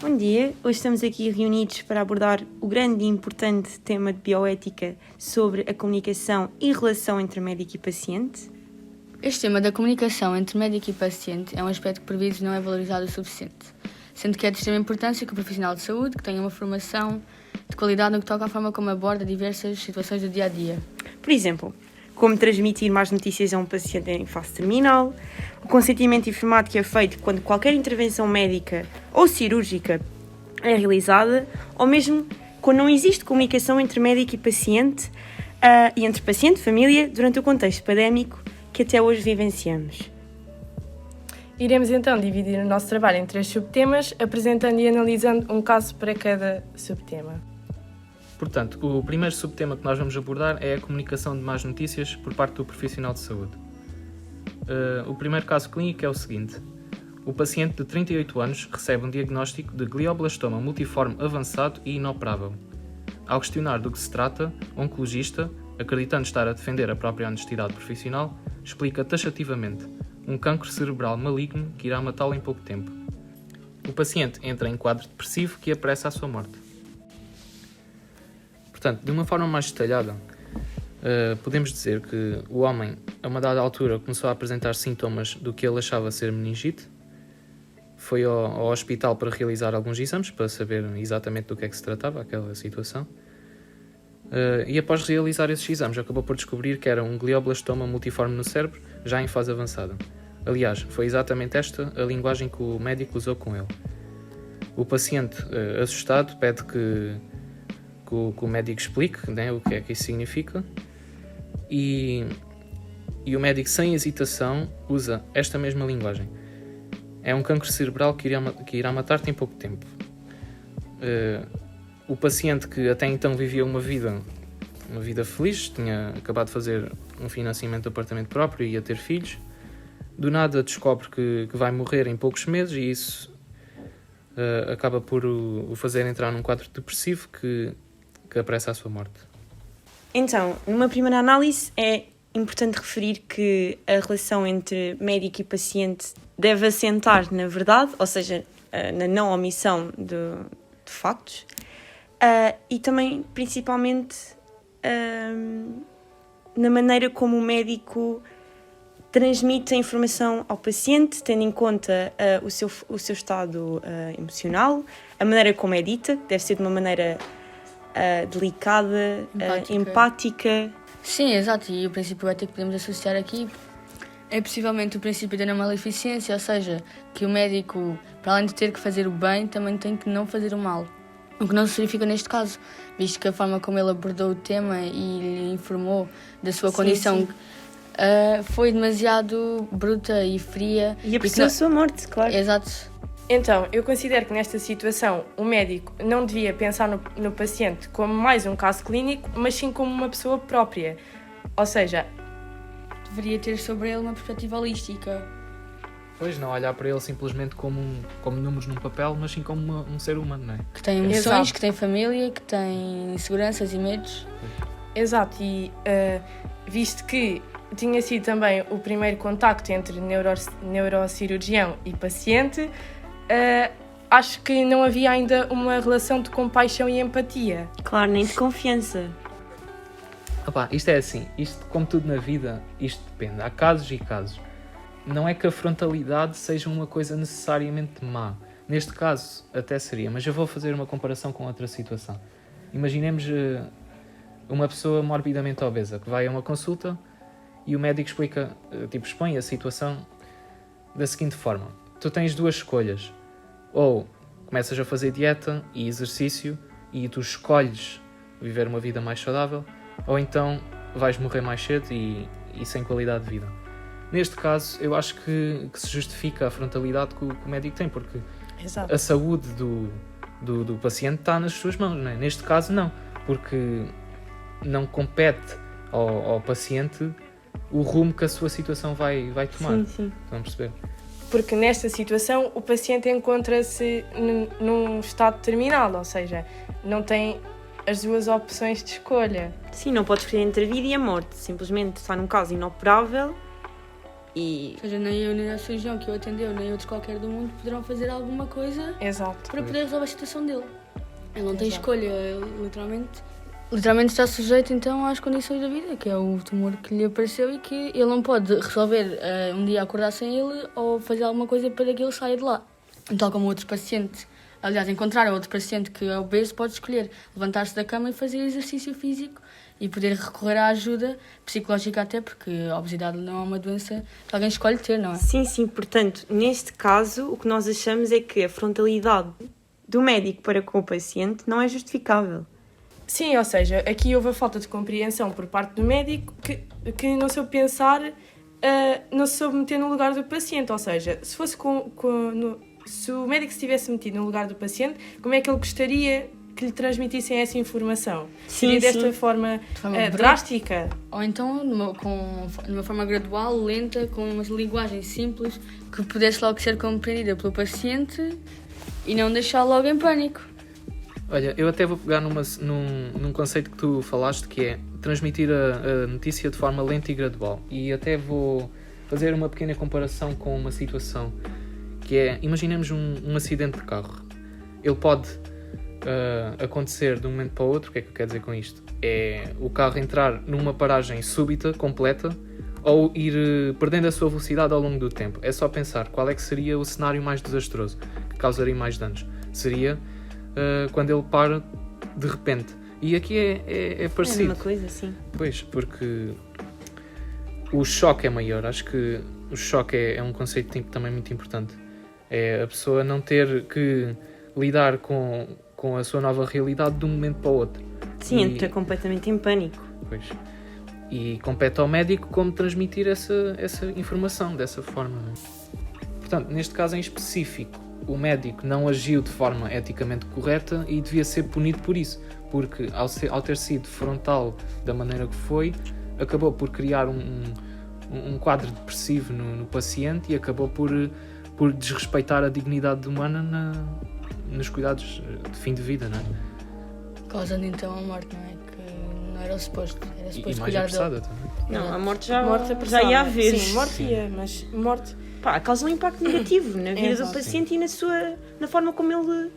Bom dia, hoje estamos aqui reunidos para abordar o grande e importante tema de bioética sobre a comunicação e relação entre médico e paciente. Este tema da comunicação entre médico e paciente é um aspecto que por vezes não é valorizado o suficiente, sendo que é de extrema importância que o profissional de saúde que tenha uma formação de qualidade no que toca à forma como aborda diversas situações do dia-a-dia. Por exemplo, como transmitir más notícias a um paciente em fase terminal, o consentimento informado que é feito quando qualquer intervenção médica ou cirúrgica é realizada, ou mesmo quando não existe comunicação entre médico e paciente e entre paciente e família durante o contexto pandémico que até hoje vivenciamos. Iremos então dividir o nosso trabalho em 3 subtemas, apresentando e analisando um caso para cada subtema. Portanto, o primeiro subtema que nós vamos abordar é a comunicação de más notícias por parte do profissional de saúde. O primeiro caso clínico é o seguinte. O paciente de 38 anos recebe um diagnóstico de glioblastoma multiforme avançado e inoperável. Ao questionar do que se trata, o oncologista, acreditando estar a defender a própria honestidade profissional, explica taxativamente um cancro cerebral maligno que irá matá-lo em pouco tempo. O paciente entra em quadro depressivo que apressa a sua morte. Portanto, de uma forma mais detalhada, podemos dizer que o homem, a uma dada altura, começou a apresentar sintomas do que ele achava ser meningite. Foi ao hospital para realizar alguns exames, para saber exatamente do que é que se tratava, aquela situação. E após realizar esses exames, acabou por descobrir que era um glioblastoma multiforme no cérebro, já em fase avançada. Aliás, foi exatamente esta a linguagem que o médico usou com ele. O paciente, assustado, pede que o médico explique, né, o que é que isso significa, e o médico, sem hesitação, usa esta mesma linguagem. É um cancro cerebral que irá matar-te em pouco tempo. O paciente, que até então vivia uma vida feliz, tinha acabado de fazer um financiamento de apartamento próprio e ia ter filhos, do nada descobre que vai morrer em poucos meses, e isso acaba por o fazer entrar num quadro depressivo que apressa a sua morte. Então, numa primeira análise, é importante referir que a relação entre médico e paciente deve assentar na verdade, ou seja, na não omissão de factos, e também, principalmente, na maneira como o médico transmite a informação ao paciente, tendo em conta o seu estado emocional, a maneira como é dita, deve ser de uma maneira delicada, empática. Sim, exato, e o princípio ético que podemos associar aqui é possivelmente o princípio da não maleficência, ou seja, que o médico, para além de ter que fazer o bem, também tem que não fazer o mal. O que não se verifica neste caso, visto que a forma como ele abordou o tema e lhe informou da sua condição foi demasiado bruta e fria. E apressou a sua morte, claro. Exato. Então, eu considero que nesta situação o médico não devia pensar no paciente como mais um caso clínico, mas sim como uma pessoa própria. Ou seja, deveria ter sobre ele uma perspectiva holística. Pois, não olhar para ele simplesmente como números num papel, mas sim como um ser humano, não é? Que tem emoções, Exato. Que tem família, que tem inseguranças e medos. Exato, e visto que tinha sido também o primeiro contacto entre neurocirurgião e paciente, acho que não havia ainda uma relação de compaixão e empatia. Claro, nem de confiança. Isto é assim, isto, como tudo na vida, isto depende. Há casos e casos. Não é que a frontalidade seja uma coisa necessariamente má. Neste caso, até seria, mas eu vou fazer uma comparação com outra situação. Imaginemos uma pessoa morbidamente obesa que vai a uma consulta e o médico expõe a situação da seguinte forma. Tu tens 2 escolhas. Ou começas a fazer dieta e exercício e tu escolhes viver uma vida mais saudável, ou então vais morrer mais cedo e sem qualidade de vida. Neste caso, eu acho que se justifica a frontalidade que o médico tem, porque Exato. a saúde do paciente está nas suas mãos, não é? Neste caso, não, porque não compete ao paciente o rumo que a sua situação vai tomar. Sim. Estão a perceber? Porque nesta situação o paciente encontra-se num estado terminal, ou seja, não tem as 2 opções de escolha. Sim, não pode escolher entre a vida e a morte. Simplesmente está num caso inoperável E Ou seja, nem eu, nem a cirurgião que o atendeu, nem outros qualquer do mundo poderão fazer alguma coisa Exato. para poder resolver a situação dele. Ele não tem Exato. escolha, ele literalmente está sujeito então às condições da vida, que é o tumor que lhe apareceu e que ele não pode resolver um dia acordar sem ele ou fazer alguma coisa para que ele saia de lá. Tal como outro paciente, aliás, encontrar outro paciente que é obeso, pode escolher levantar-se da cama e fazer exercício físico e poder recorrer à ajuda psicológica até, porque a obesidade não é uma doença que alguém escolhe ter, não é? sim, portanto, neste caso, o que nós achamos é que a frontalidade do médico para com o paciente não é justificável. Sim, ou seja, aqui houve a falta de compreensão por parte do médico que não soube pensar, não se soube meter no lugar do paciente. Ou seja, se fosse se o médico se tivesse metido no lugar do paciente, como é que ele gostaria que lhe transmitissem essa informação? Seria desta forma drástica? Ou então numa forma gradual, lenta, com uma linguagem simples, que pudesse logo ser compreendida pelo paciente e não deixá-lo logo em pânico. Olha, eu até vou pegar num conceito que tu falaste, que é transmitir a notícia de forma lenta e gradual. E até vou fazer uma pequena comparação com uma situação, que é, imaginemos um acidente de carro. Ele pode acontecer de um momento para o outro. O que é que eu quero dizer com isto? É o carro entrar numa paragem súbita, completa, ou ir perdendo a sua velocidade ao longo do tempo. É só pensar qual é que seria o cenário mais desastroso, que causaria mais danos. Seria quando ele para de repente. E aqui é parecido. É a mesma coisa, sim. Pois, porque o choque é maior. Acho que o choque é um conceito também muito importante. É a pessoa não ter que lidar com a sua nova realidade de um momento para o outro. Sim, entra completamente em pânico. Pois. E compete ao médico como transmitir essa informação dessa forma. Portanto, neste caso em específico, o médico não agiu de forma eticamente correta e devia ser punido por isso, porque ao ter sido frontal da maneira que foi, acabou por criar um quadro depressivo no paciente e acabou por desrespeitar a dignidade humana nos cuidados de fim de vida, não é? Causando então a morte, não é? Que não era o suposto. Era suposto E mais cuidar apressada dele. também. Não, a morte já Apressada. ia haver. Sim, morte ia, mas morte... Pá, causa um impacto negativo na vida Exato. do paciente e na forma como ele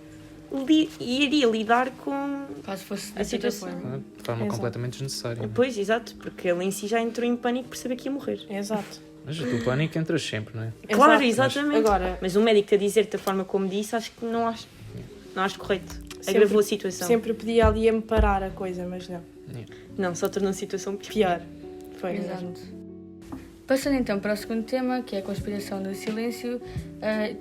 iria lidar com Caso fosse a dessa situação. forma. De forma Exato. completamente desnecessária. não é? Pois, exato, porque ele em si já entrou em pânico por saber que ia morrer. Exato. Mas o pânico entras sempre, não é? Claro, Exato. exatamente. Agora, Mas o médico a dizer da forma como disse, acho que não acho correto. Sempre- Agravou a situação. sempre podia ali amparar a coisa, mas não. Não, só tornou a situação pior. Pior. Foi mesmo. Exato. Passando então para o segundo tema, que é a conspiração do silêncio,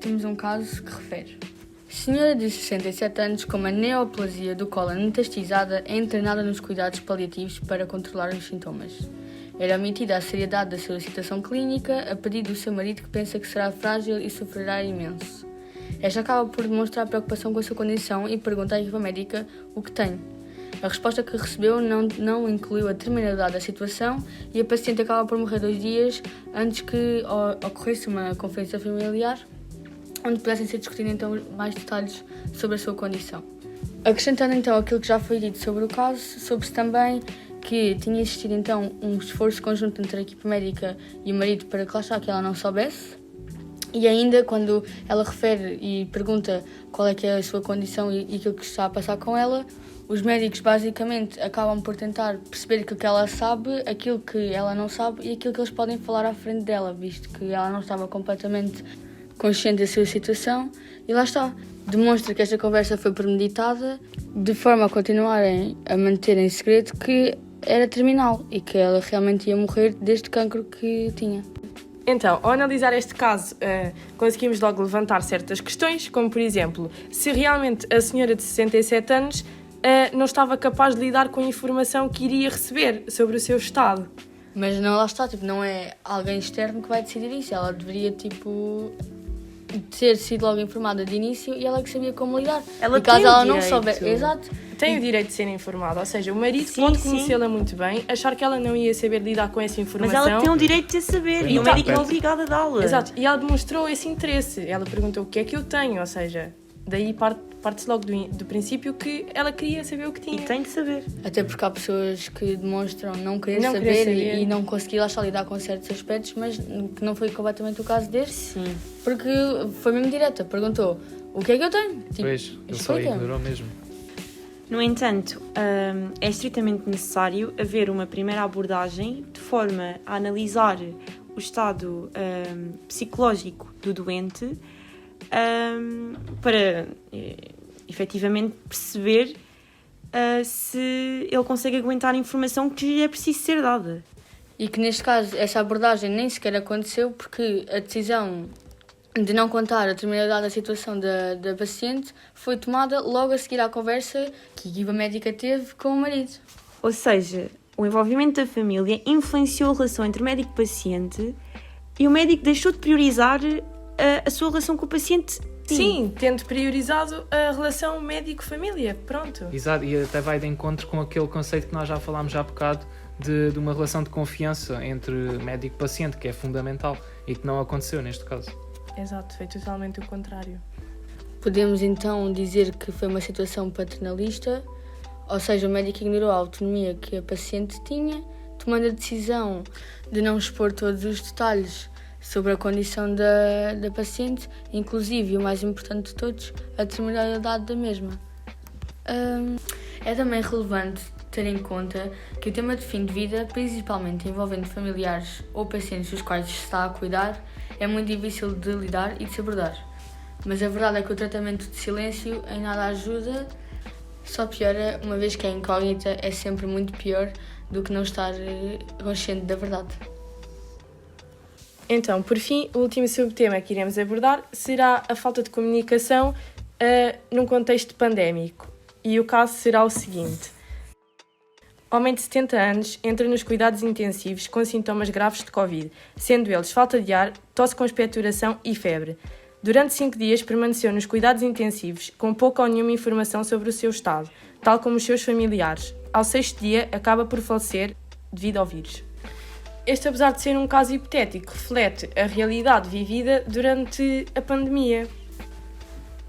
temos um caso que refere. Senhora de 67 anos com uma neoplasia do cólon metastizada é internada nos cuidados paliativos para controlar os sintomas. Era omitida a seriedade da sua situação clínica a pedido do seu marido, que pensa que será frágil e sofrerá imenso. Esta acaba por demonstrar preocupação com a sua condição e pergunta à equipa médica o que tem. A resposta que recebeu não incluiu a terminalidade da situação e a paciente acaba por morrer 2 dias antes que ocorresse uma conferência familiar onde pudessem ser discutidos então mais detalhes sobre a sua condição. Acrescentando então aquilo que já foi dito sobre o caso, soube-se também que tinha existido então um esforço conjunto entre a equipe médica e o marido para que lá está que ela não soubesse. E ainda quando ela refere e pergunta qual é que é a sua condição e aquilo que está a passar com ela, os médicos basicamente acabam por tentar perceber aquilo que ela sabe, aquilo que ela não sabe e aquilo que eles podem falar à frente dela, visto que ela não estava completamente consciente da sua situação. E lá está, demonstra que esta conversa foi premeditada, de forma a continuarem a manter em segredo que era terminal e que ela realmente ia morrer deste cancro que tinha. Então, ao analisar este caso, conseguimos logo levantar certas questões, como por exemplo, se realmente a senhora de 67 anos não estava capaz de lidar com a informação que iria receber sobre o seu estado. Mas não, lá está, não é alguém externo que vai decidir isso. Ela deveria, ter sido logo informada de início e ela que sabia como lidar. Ela e caso tem o ela não direito. souber... Exato. Tem o direito de ser informada, ou seja, o marido Sim, pode sim. conhecê-la muito bem, achar que ela não ia saber lidar com essa Mas informação. ela tem o direito de saber e o médico é obrigado a dá-la. Exato, e ela demonstrou esse interesse. Ela perguntou o que é que eu tenho, ou seja, Daí parte-se logo do princípio que ela queria saber o que tinha. E tem de saber. Até porque há pessoas que demonstram não querer Não saber, querer saber. E não conseguir lá está lidar com certos aspectos, mas que não foi completamente o caso deste, Sim. porque foi mesmo direta, perguntou o que é que eu tenho? Tipo, Pois, ele só explica-me. ignorou mesmo. No entanto, é estritamente necessário haver uma primeira abordagem de forma a analisar o estado psicológico do doente para efetivamente perceber se ele consegue aguentar a informação que lhe é preciso ser dada. E que neste caso essa abordagem nem sequer aconteceu porque a decisão de não contar a determinada da situação da paciente foi tomada logo a seguir à conversa que a equipa médica teve com o marido. Ou seja, o envolvimento da família influenciou a relação entre médico e paciente e o médico deixou de priorizar a sua relação com o paciente. Sim, tendo priorizado a relação médico-família. Pronto. Exato, e até vai de encontro com aquele conceito que nós já falámos já há bocado de uma relação de confiança entre médico e paciente, que é fundamental e que não aconteceu neste caso. Exato, foi totalmente o contrário. Podemos então dizer que foi uma situação paternalista, ou seja, o médico ignorou a autonomia que a paciente tinha, tomando a decisão de não expor todos os detalhes sobre a condição da paciente, inclusive, e o mais importante de todos, a determinada idade da mesma. É também relevante ter em conta que o tema de fim de vida, principalmente envolvendo familiares ou pacientes dos quais se está a cuidar, é muito difícil de lidar e de se abordar. Mas a verdade é que o tratamento de silêncio em nada ajuda, só piora, uma vez que a incógnita é sempre muito pior do que não estar consciente da verdade. Então, por fim, o último subtema que iremos abordar será a falta de comunicação num contexto pandémico. E o caso será o seguinte. Homem de 70 anos entra nos cuidados intensivos com sintomas graves de Covid, sendo eles falta de ar, tosse com expectoração e febre. Durante 5 dias permaneceu nos cuidados intensivos com pouca ou nenhuma informação sobre o seu estado, tal como os seus familiares. Ao 6º dia, acaba por falecer devido ao vírus. Este, apesar de ser um caso hipotético, reflete a realidade vivida durante a pandemia.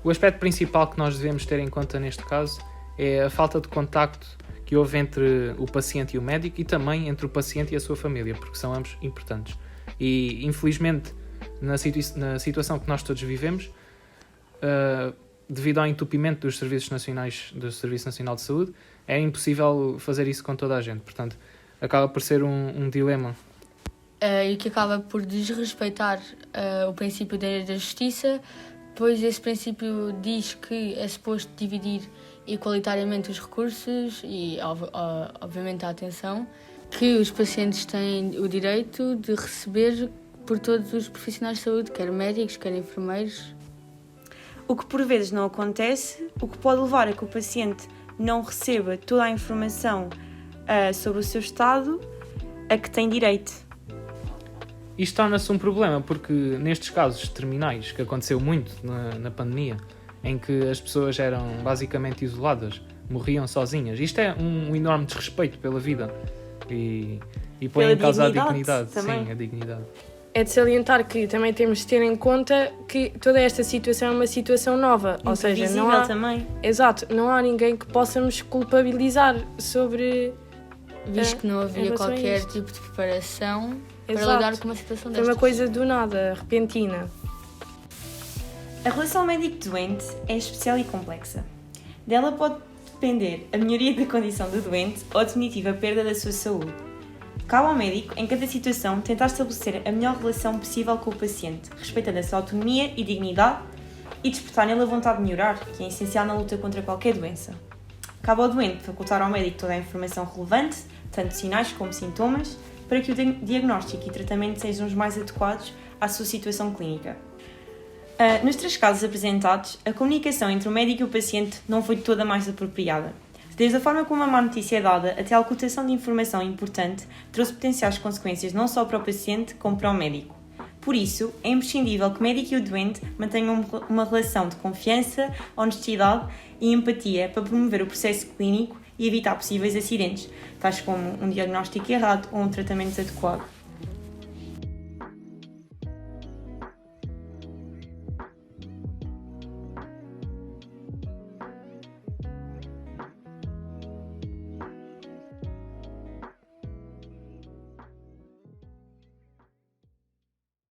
O aspecto principal que nós devemos ter em conta neste caso é a falta de contacto que houve entre o paciente e o médico e também entre o paciente e a sua família, porque são ambos importantes. E, infelizmente, na situação que nós todos vivemos, devido ao entupimento dos serviços nacionais, do Serviço Nacional de Saúde, é impossível fazer isso com toda a gente. Portanto, acaba por ser um dilema. E que acaba por desrespeitar o princípio da justiça, pois esse princípio diz que é suposto dividir igualitariamente os recursos e, obviamente, a atenção que os pacientes têm o direito de receber por todos os profissionais de saúde, quer médicos, quer enfermeiros. O que por vezes não acontece, o que pode levar a que o paciente não receba toda a informação sobre o seu estado a que tem direito. Isto torna-se um problema porque nestes casos terminais, que aconteceu muito na pandemia, em que as pessoas eram basicamente isoladas, morriam sozinhas. Isto é um enorme desrespeito pela vida e põe em causa a dignidade. Também. Sim, a dignidade. É de salientar que também temos de ter em conta que toda esta situação é uma situação nova. Ou seja, não há... também. Exato, não há ninguém que possamos culpabilizar sobre... Visto que não em havia relação a qualquer isto. tipo de preparação para Exato. lidar com uma situação Foi destas. uma coisa do nada, repentina. A relação médico-doente é especial e complexa. Dela pode depender a melhoria da condição do doente ou a definitiva perda da sua saúde. Cabe ao médico, em cada situação, tentar estabelecer a melhor relação possível com o paciente, respeitando a sua autonomia e dignidade e despertar nele a vontade de melhorar, que é essencial na luta contra qualquer doença. Cabe ao doente facultar ao médico toda a informação relevante, tanto sinais como sintomas, para que o diagnóstico e tratamento sejam os mais adequados à sua situação clínica. Nos 3 casos apresentados, a comunicação entre o médico e o paciente não foi toda a mais apropriada. Desde a forma como a má notícia é dada até a ocultação de informação importante, trouxe potenciais consequências não só para o paciente, como para o médico. Por isso, é imprescindível que o médico e o doente mantenham uma relação de confiança, honestidade e empatia para promover o processo clínico e evitar possíveis acidentes, tais como um diagnóstico errado ou um tratamento adequado.